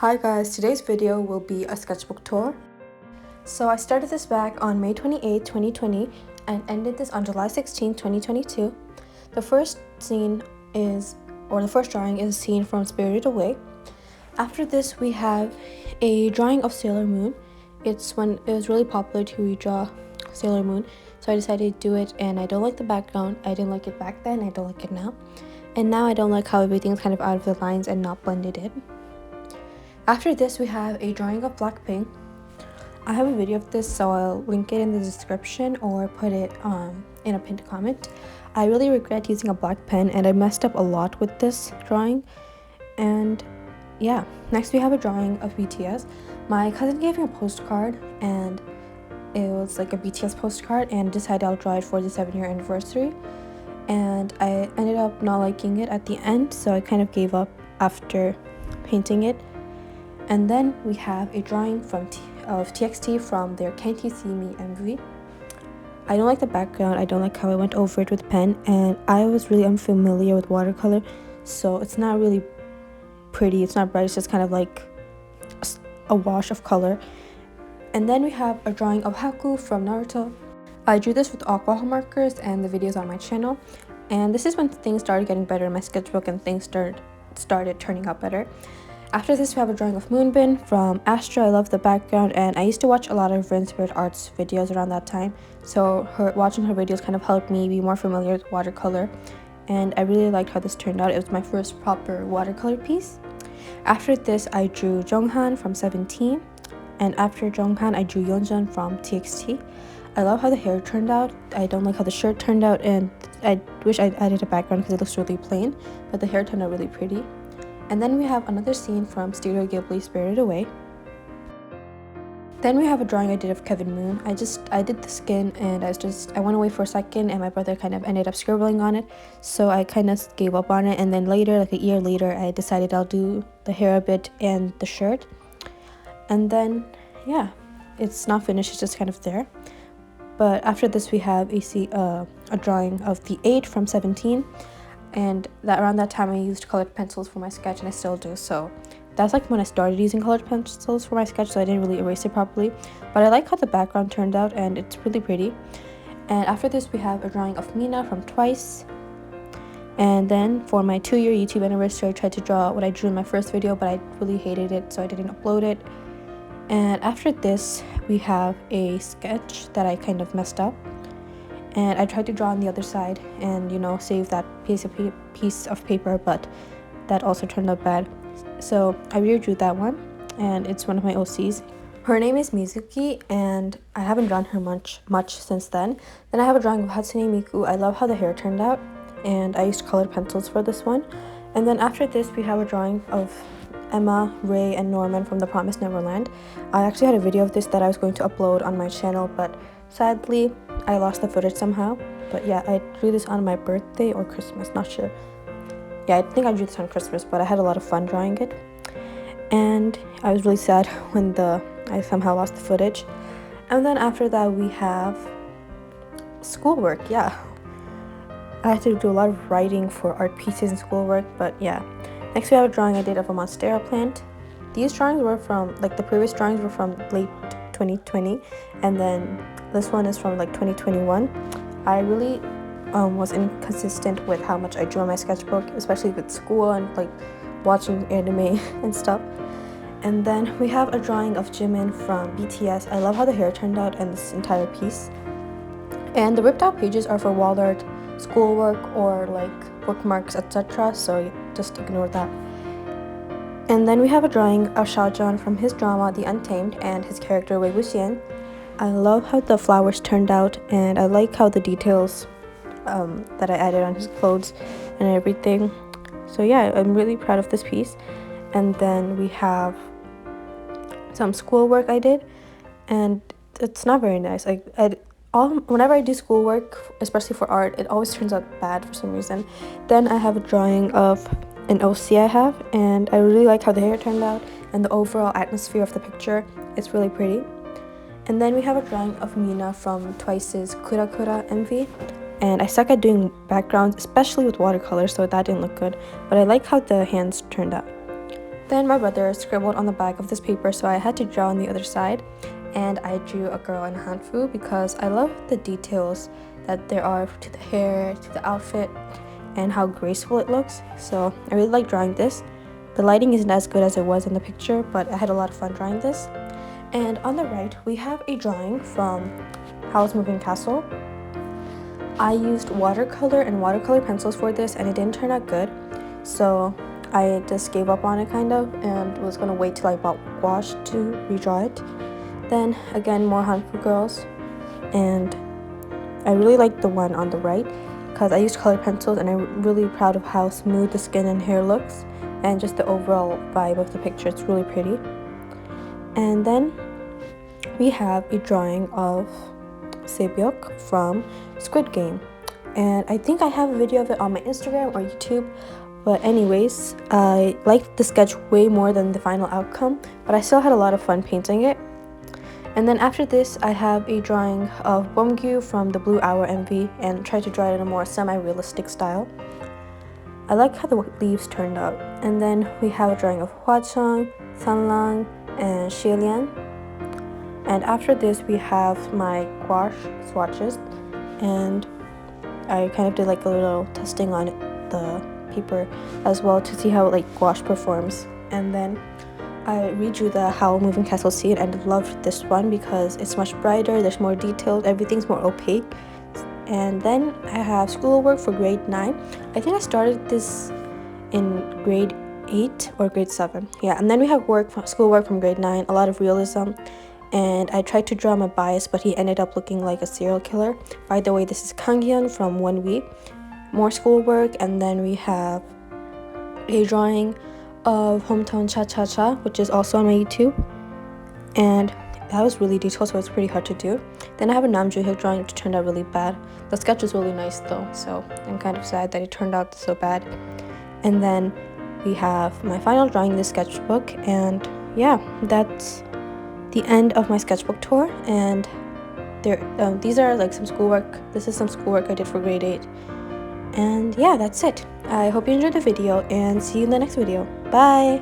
Hi guys, today's video will be a sketchbook tour. So I started this back on May 28, 2020 and ended this on July 16, 2022. The first drawing is a scene from Spirited Away. After this we have a drawing of Sailor Moon. It's when it was really popular to redraw Sailor Moon, so I decided to do it, and I don't like the background. I didn't like it back then, I don't like it now. And now I don't like how everything's kind of out of the lines and not blended in. After this, we have a drawing of Blackpink. I have a video of this, so I'll link it in the description or put it in a pinned comment. I really regret using a black pen, and I messed up a lot with this drawing. And yeah, next we have a drawing of BTS. My cousin gave me a postcard, and it was like a BTS postcard, and decided I'll draw it for the 7-year anniversary. And I ended up not liking it at the end, so I kind of gave up after painting it. And then we have a drawing of TXT from their Can't You See Me MV. I don't like the background, I don't like how I went over it with a pen, and I was really unfamiliar with watercolor, so it's not really pretty, it's not bright, it's just kind of like a wash of color. And then we have a drawing of Haku from Naruto. I drew this with alcohol markers, and the video is on my channel. And this is when things started getting better in my sketchbook and things started turning out better. After this, we have a drawing of Moonbin from Astra. I love the background, and I used to watch a lot of Rin Spirit Arts videos around that time, so watching her videos kind of helped me be more familiar with watercolor, and I really liked how this turned out. It was my first proper watercolor piece. After this, I drew Jonghan from 17, and after Jonghan, I drew Yeonjun from TXT. I love how the hair turned out. I don't like how the shirt turned out, and I wish I added a background because it looks really plain, but the hair turned out really pretty. And then we have another scene from Studio Ghibli Spirited Away. Then we have a drawing I did of Kevin Moon. I did the skin, and I went away for a second, and my brother kind of ended up scribbling on it, so I kind of gave up on it. And then later, like a year later, I decided I'll do the hair a bit and the shirt. And then yeah, it's not finished, it's just kind of there. But after this, we have a drawing of the 8 from 17. And around that time, I used colored pencils for my sketch, and I still do. So that's like when I started using colored pencils for my sketch, so I didn't really erase it properly. But I like how the background turned out, and it's really pretty. And after this, we have a drawing of Mina from Twice. And then for my 2-year YouTube anniversary, I tried to draw what I drew in my first video, but I really hated it, so I didn't upload it. And after this, we have a sketch that I kind of messed up. And I tried to draw on the other side and, save that piece of paper, but that also turned out bad. So I redrew that one, and it's one of my OCs. Her name is Mizuki, and I haven't drawn her much since then. Then I have a drawing of Hatsune Miku. I love how the hair turned out, and I used colored pencils for this one. And then after this, we have a drawing of Emma, Ray, and Norman from The Promised Neverland. I actually had a video of this that I was going to upload on my channel, but sadly, I lost the footage somehow. But yeah, I drew this on my birthday or Christmas, not sure. Yeah, I think I drew this on Christmas, but I had a lot of fun drawing it. And I was really sad when I somehow lost the footage. And then after that, we have schoolwork. Yeah, I had to do a lot of writing for art pieces and schoolwork, but yeah. Next, we have a drawing I did of a monstera plant. These drawings were from, the previous drawings were from late 2020, and then this one is from 2021. I really was inconsistent with how much I drew on my sketchbook, especially with school and watching anime and stuff. And then we have a drawing of Jimin from BTS. I love how the hair turned out and this entire piece. And the ripped out pages are for wall art, schoolwork, or bookmarks, etc. So just ignore that. And then we have a drawing of Xiaojun from his drama The Untamed and his character Wei Wuxian. I love how the flowers turned out, and I like how the details that I added on his clothes and everything. So yeah, I'm really proud of this piece. And then we have some schoolwork I did, and it's not very nice. Whenever I do schoolwork, especially for art, it always turns out bad for some reason. Then I have a drawing of an OC I have, and I really like how the hair turned out and the overall atmosphere of the picture. It's really pretty. And then we have a drawing of Mina from Twice's Kura Kura MV. And I suck at doing backgrounds, especially with watercolor, so that didn't look good. But I like how the hands turned out. Then my brother scribbled on the back of this paper, so I had to draw on the other side. And I drew a girl in hanfu because I love the details that there are to the hair, to the outfit, and how graceful it looks. So I really like drawing this. The lighting isn't as good as it was in the picture, but I had a lot of fun drawing this. And on the right, we have a drawing from Howl's Moving Castle. I used watercolor and watercolor pencils for this, and it didn't turn out good. So I just gave up on it kind of, and was gonna wait till I bought gouache to redraw it. Then again, more hanfu girls, and I really like the one on the right because I used colored pencils, and I'm really proud of how smooth the skin and hair looks, and just the overall vibe of the picture. It's really pretty. And then we have a drawing of Sebyok from Squid Game, and I think I have a video of it on my Instagram or YouTube. But anyways, I liked the sketch way more than the final outcome, but I still had a lot of fun painting it. And then after this, I have a drawing of Bomgyu from the Blue Hour MV, and tried to draw it in a more semi-realistic style. I like how the leaves turned out. And then we have a drawing of Hwachang, Sanlang, and Xielian. And after this, we have my gouache swatches, and I kind of did like a little testing on the paper as well to see how like gouache performs. And then I redrew the Howl Moving Castle scene, and loved this one because it's much brighter, there's more details, everything's more opaque. And then I have schoolwork for grade 9. I think I started this in grade 8 or grade 7. Yeah, and then we have schoolwork from grade 9, a lot of realism. And I tried to draw my bias, but he ended up looking like a serial killer. By the way, this is Kanghyun from 1 week. More schoolwork, and then we have a drawing of Hometown Cha Cha Cha, which is also on my YouTube. And that was really detailed, so it's pretty hard to do. Then I have a Namjoon drawing, which turned out really bad. The sketch was really nice though, so I'm kind of sad that it turned out so bad. And then we have my final drawing in this sketchbook, and yeah, that's the end of my sketchbook tour. And these are like some schoolwork. This is some schoolwork I did for grade 8. And yeah, that's it. I hope you enjoyed the video, and see you in the next video. Bye!